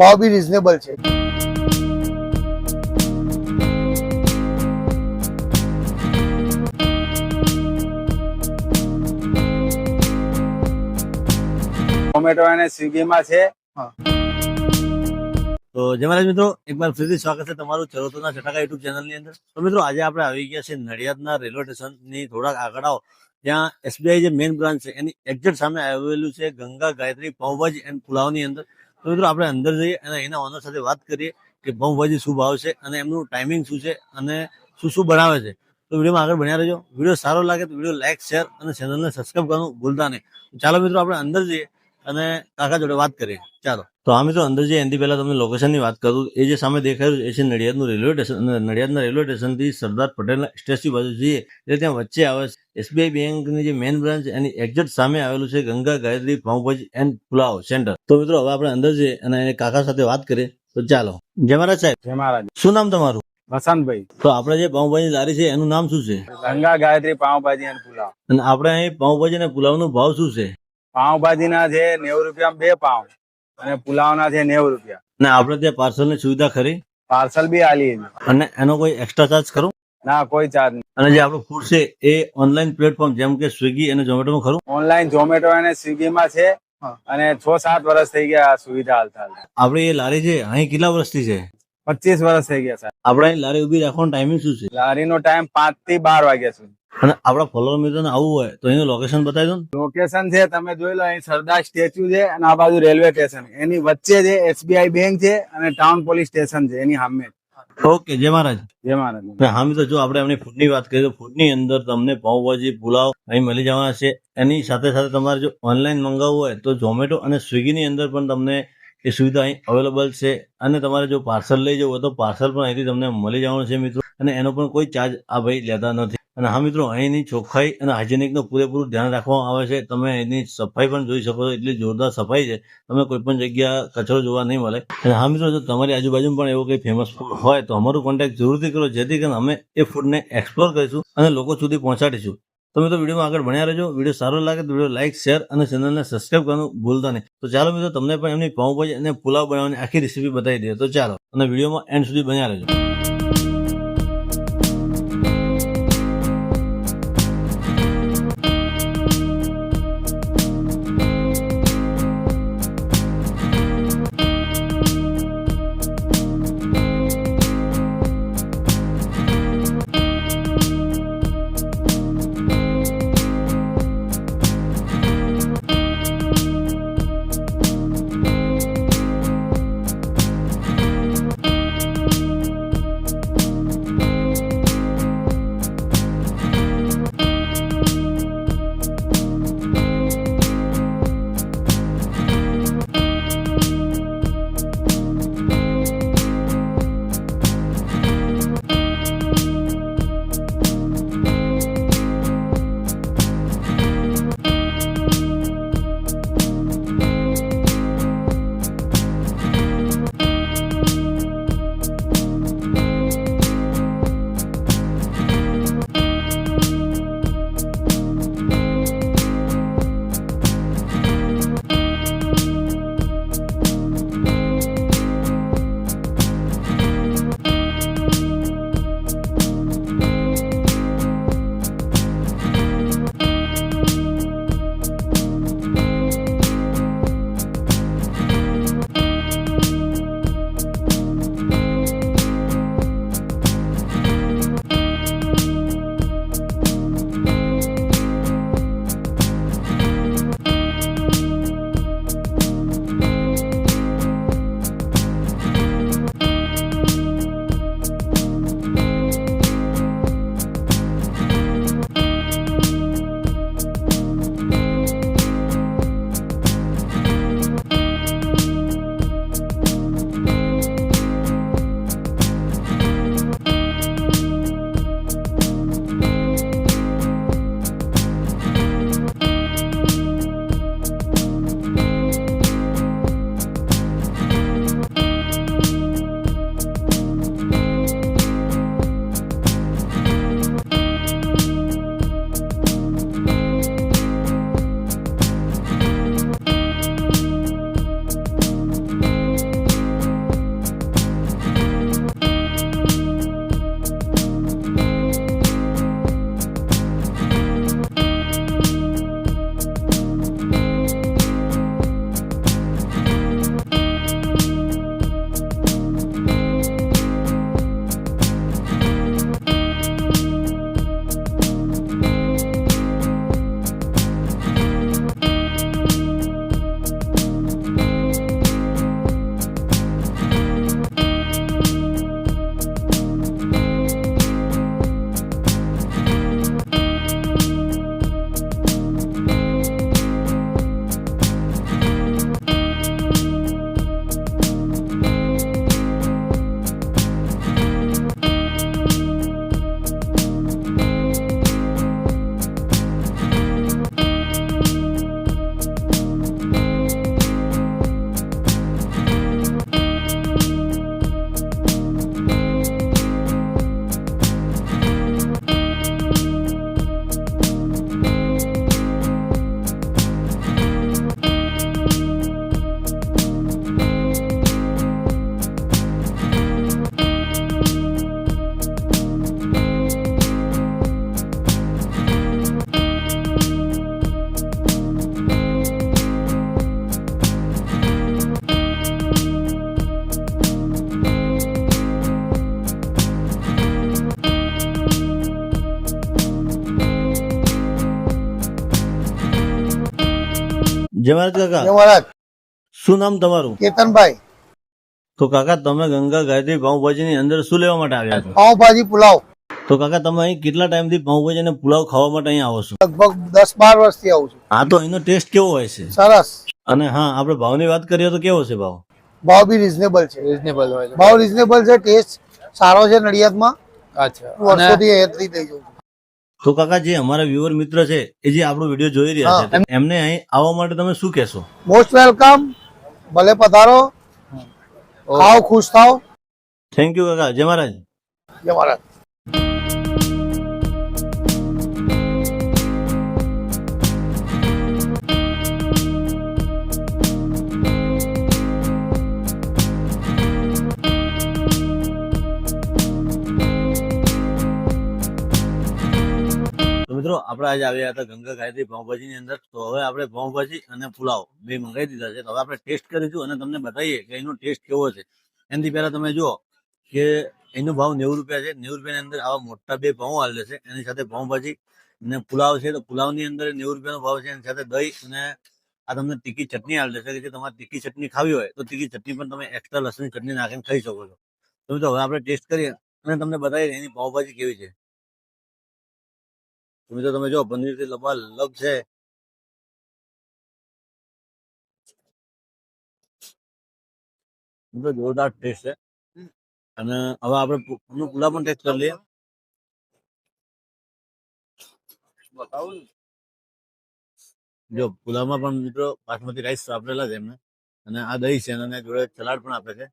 ભાવ બી રિઝનેબલ છે. ઝોમેટો અને સ્વિગીમાં છે. તો જય મહારાજ મિત્રો, એક વાર ફરીથી સ્વાગત છે તમારું ચરોતરના ચટાકા યુટ્યુબ ચેનલની અંદર. તો મિત્રો આજે આપણે આવી ગયા છે નડિયાદના રેલવે સ્ટેશનની થોડાક આગળ આવો, જ્યાં એસબીઆઈ જે મેઇન બ્રાન્ચ છે એની એક્ઝેક્ટ સામે આવેલું છે ગંગા ગાયત્રી પાઉંભાજી એન્ડ પુલાવની અંદર. તો મિત્રો આપણે અંદર જઈએ અને એના ઓનર સાથે વાત કરીએ કે પાઉંભાજી શું ભાવ છે અને એમનું ટાઈમિંગ શું છે અને શું શું બનાવે છે. તો વિડીયોમાં આગળ બન્યા રહેજો. વિડીયો સારો લાગે તો વિડીયો લાઈક, શેર અને ચેનલને સબસ્ક્રાઈબ કરવાનું ભૂલતા નહીં. ચાલો મિત્રો આપણે અંદર જઈએ અને કાકા જોડે વાત કરીએ. ચાલો. તો આ મિત્રો અંદર જે એનાથી પહેલા તમને લોકેશનની વાત કરું, એ જે સામે દેખાયું એ છે નડિયાદનું રેલવે સ્ટેશન. અને નડિયાદના રેલવે સ્ટેશનથી સરદાર પટેલના સ્ટેચ્યુ બાજુ જઈએ એટલે ત્યાં વચ્ચે આવે એસબીઆઈ બેંકની જે મેઇન બ્રાન્ચ એની એક્ઝેક્ટ સામે આવેલું છે ગંગા ગાયત્રી પાઉંભાજી એન્ડ પુલાવ સેન્ટર. તો મિત્રો હવે આપણે અંદર જઈએ અને કાકા સાથે વાત કરીએ. તો ચાલો. જય મહારાજ સાહેબ. જય મહારાજ. શું નામ તમારું? વસંતભાઈ. તો આપણે જે પાઉંભાજી લારી છે એનું નામ શું છે? ગંગા ગાયત્રી પાવભાજી અને પુલાવ. અને આપણે અહીં પાઉંભાજી અને પુલાવનો ભાવ શું છે? પાવભાજી ના છે 90 રૂપિયા 2 પાવ અને પુલાવ ના છે 90 રૂપિયા. અને આપણે ત્યાં પાર્સલની સુવિધા ખરી? પાર્સલ બી આલીએ છીએ. અને એનો કોઈ એક્સ્ટ્રા ચાર્જ ખરો? ના, કોઈ ચાર્જ નહીં. અને જે આપણું ફૂડ છે એ ઓનલાઈન પ્લેટફોર્મ જેમ કે સ્વિગી અને ઝોમેટોમાં ખરું? ઓનલાઈન ઝોમેટો અને સ્વિગીમાં છે અને 6-7 વર્ષ થઈ ગયા આ સુવિધા હાલતા. આપણે એ લારી છે અહીં કેટલા વર્ષથી છે? 25 વર્ષ થઈ ગયા સાહેબ. આપણે અહીં લારી ઉભી રાખવાનો ટાઈમિંગ શું છે? લારીનો ટાઈમ 5 થી 12 વાગ્યા સુધી. અને આપણા ફોલોવર મિત્રોને આવવું હોય તો એનું લોકેશન બતાવી દો ને. લોકેશન છે તમે જોઈ લો, અહીં સરદાર સ્ટેચ્યુ છે અને આ બાજુ રેલવે સ્ટેશન. એની વચ્ચે છે એસબીઆઈ બેંક છે અને ટાઉન પોલીસ સ્ટેશન છે એની સામે. ઓકે, જય મહારાજ. જય મહારાજ. હા મિત્રો, જો આપણે એમની ફૂડની વાત કરીએ તો ફૂડની અંદર તમને પાઉંભાજી, પુલાવ અહીં મળી જવાના છે. એની સાથે સાથે તમારે જો ઓનલાઈન મંગાવવું હોય તો ઝોમેટો અને સ્વિગીની અંદર પણ તમને એ સુવિધા અહીં અવેલેબલ છે. અને તમારે જો પાર્સલ લઈ જવું હોય તો પાર્સલ પણ અહીંથી તમને મળી જવાનું છે મિત્રો. અને એનો પણ કોઈ ચાર્જ આ ભાઈ લેતા નથી. અને હા મિત્રો, અહીંની ચોખ્ખાઈ અને હાઇજેનિકનું પૂરેપૂરું ધ્યાન રાખવામાં આવે છે. તમે એની સફાઈ પણ જોઈ શકો છો, એટલી જોરદાર સફાઈ છે. તમે કોઈ પણ જગ્યા કચરો જોવા નહીં મળે. અને હા મિત્રો, જો તમારી આજુબાજુ પણ એવો કંઈ ફેમસ ફૂડ હોય તો અમારું કોન્ટેક્ટ જરૂરથી કરો, જેથી કરીને અમે એ ફૂડને એક્સપ્લોર કરીશું અને લોકો સુધી પહોંચાડીશું. તો મિત્રો વિડીયોમાં આગળ ભણ્યા રહેજો. વિડીયો સારો લાગે તો વિડીયો લાઈક, શેર અને ચેનલને સબસ્ક્રાઈબ કરવાનું ભૂલતા નહીં. તો ચાલો મિત્રો, તમને પણ એમની પાઉંભાજી અને પુલાવ બનાવવાની આખી રેસીપી બતાવી દઈએ. તો ચાલો, અને વિડીયોમાં એન્ડ સુધી બન્યા રહેજો. જય મહારાજ કાકા, જય મહારાજ. શું નામ તમારું? કેતનભાઈ. તો કાકા તમે ગંગા ગાયત્રી પાઉંભાજી ની અંદર શું લેવા માટે આવ્યા છો? પાઉંભાજી પુલાવ. તો કાકા તમે અહીં કેટલા ટાઈમથી પાઉંભાજી અને પુલાવ ખાવા માટે અહીં આવો છો? લગભગ 10-12 વર્ષથી આવું છું. હા, તો એનો ટેસ્ટ કેવો હોય છે? સરસ. અને હા, આપણે ભાવની વાત કરીએ તો કેવો છે ભાવ? ભાવ બી રીઝનેબલ છે. ભાવ રીઝનેબલ છે. ટેસ્ટ સારો છે નડિયાદમાં. અચ્છા. વર્ષોથી અહીંયાથી લઈ જઉં છું. તો કાકા, જે અમારા વ્યુઅર મિત્ર છે એ જે આપણો વિડીયો જોઈ રહ્યા છે, એમને અહીં આવવા માટે તમે શું કહેશો? Most welcome. ભલે પધારો. ખાઓ, ખુશ થાઓ. થેન્ક યુ કાકા, જય મહારાજ. જય મહારાજ. તો મિત્રો, આપણે આજે આવ્યા હતા ગંગા ગાયત્રી પાઉંભાજી ની અંદર. તો હવે આપણે પાઉંભાજી અને પુલાવ બે મંગાવી દીધા છે. તો હવે આપણે ટેસ્ટ કરીશું અને તમને બતાવીએ કે એનો ટેસ્ટ કેવો છે. એનાથી પહેલા તમે જુઓ કે એનો ભાવ 90 રૂપિયા છે. 90 રૂપિયાની અંદર આવા મોટા બે પાઉં આવેલા છે. એની સાથે પાઉંભાજી અને પુલાવ છે. તો પુલાવની અંદર 90 રૂપિયાનો ભાવ છે. એની સાથે દહીં અને આ તમને તીખી ચટણી આવેલી છે કે જે તમારે તીખી ચટણી ખાવી હોય તો તીખી ચટણી પણ તમે એક્સ્ટ્રા લસણની ચટણી નાખીને ખાઈ શકો છો. તો મિત્રો, હવે આપણે ટેસ્ટ કરીએ અને તમને બતાવીએ એની પાઉંભાજી કેવી છે. તો મિત્રો, તમે જો પનીરથી લબાલબ છે. મિત્રો, જોરદાર ટેસ્ટ છે. અને હવે આપણે પુલાવ પણ ટેસ્ટ કરી લઈએ. જો પુલાવમાં પણ મિત્રો બાસમતી રાઈસ વાપરેલા છે એમને, અને આ દહીં છે અને જોડે સલાડ પણ આપે છે.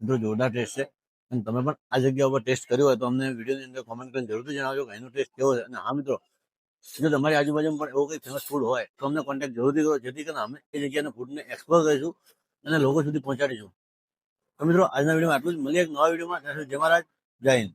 મિત્રો, જોરદાર ટેસ્ટ છે. અને તમે પણ આ જગ્યા ઉપર ટેસ્ટ કર્યો હોય તો અમને વિડીયોની અંદર કોમેન્ટ કરીને જરૂરથી જણાવજો કે એનો ટેસ્ટ કેવો છે. અને હા મિત્રો, જો તમારી આજુબાજુમાં પણ એવો કંઈ ફેમસ ફૂડ હોય તો અમને કોન્ટેક્ટ જરૂરથી કરો, જેથી કરીને અમે એ જગ્યાના ફૂડને એક્સપ્લોર કરીશું અને લોકો સુધી પહોંચાડીશું. તો મિત્રો, આજના વિડીયોમાં આટલું જ. મળીએ એક નવા વિડીયોમાં. ત્યાં સુધી જય મહારાજ, જય હિન્દ.